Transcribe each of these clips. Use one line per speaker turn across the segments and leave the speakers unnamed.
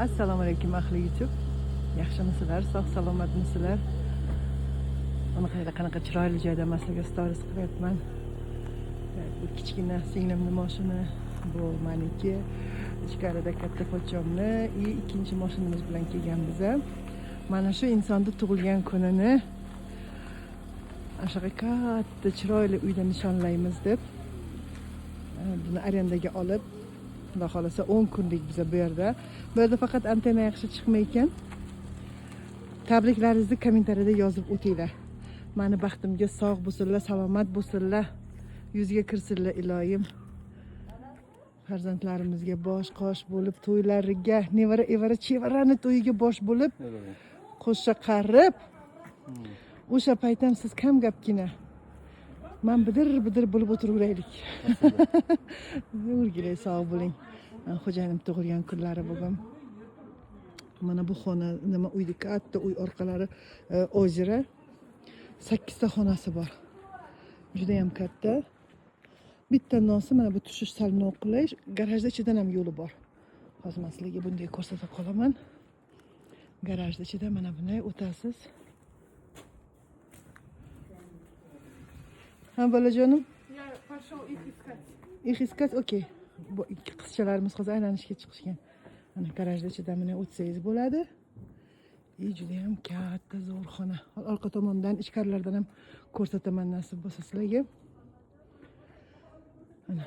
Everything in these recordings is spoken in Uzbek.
Assalomu alaykum ahli YouTube. Yaxshimisizlar? Sog' salomatmisizlar? Qanaqa chiroyli joyda masalaga stories qilyapman. Bu kichkina singlimning mashina, bu meniki. Ichkarida katta pochchomni, ikkinchi mashinamiz bilan kelganmiz. Mana shu insonni tug'ilgan kunini ashaqa katta chiroyli uyda nishonlaymiz deb buni arendaga olib, Xudo xolasa 10 kunlik biza bu yerda. Bu yerda faqat antenna yaxshi chiqmay ekan. Tabriklaringizni kommentariyada yozib o'tinglar. Meni baxtimga sog' bo'lsinlar, salomat bo'lsinlar, yuzga kirsinlar iloyim. Farzandlarimizga bosh qosh bo'lib, to'ylariga, nevara evara chevarani to'yiga bosh bo'lib, qo'sha qarib. O'sha paytam siz kam gapgina. Men bidir bo'lib o'tiraveraylik. O'rgilay sog' bo'ling. Xo'jayinim tug'ilgan kunlari bugun. Mana bu xona, nima uyda katta uy orqalari ozera. 8 ta xonasi bor. Juda ham katta. Bitta nosi mana bu tushish sal noqulay. Garajda ichidan ham yo'li bor. Hozir men sizlarga bunday ko'rsatib qolaman. Garajda ichida mana bunday o'tasiz. Ha, bolajonim?
Я пошел их искать.
Ich искать, okey. Bu ikki qizchalarimiz hozir aylanishga chiqishgan. Mana garajda ichida mana o'tsangiz bo'ladi. Juda ham katta zo'r xona. Orqa tomondan, ichkarilardan ham ko'rsataman nasib bo'lsa sizlarga. Mana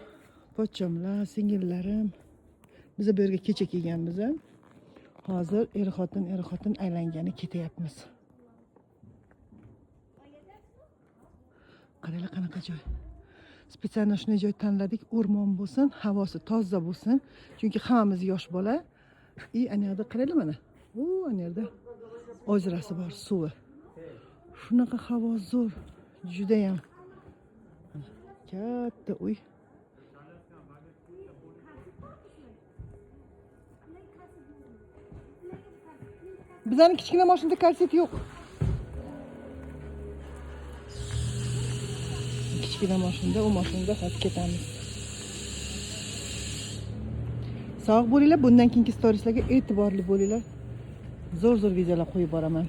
pochchomlar, singillarim. Biz bu yerga kecha kelganmiz. Hozir er-xotin aylangani ketyapmiz. Qaranglar qanaqa joy. Spesialno shunday joy tanladik, o'rmon bo'lsin, havosi toza bo'lsin. Chunki hammamiz yosh bola. Ana yerda qaranglar mana. Ana yerda ozrasi bor, suvi. Shunaqa havo zo'r, juda ham katta uy. Bizning kichkina mashinada kalsit yo'q. Kichkina mashinada, u mashinada hozir ketamiz. Sog' bo'linglar, bundan keyingi storieslarga e'tiborli bo'linglar. Zo'r videolar qo'yib boraman.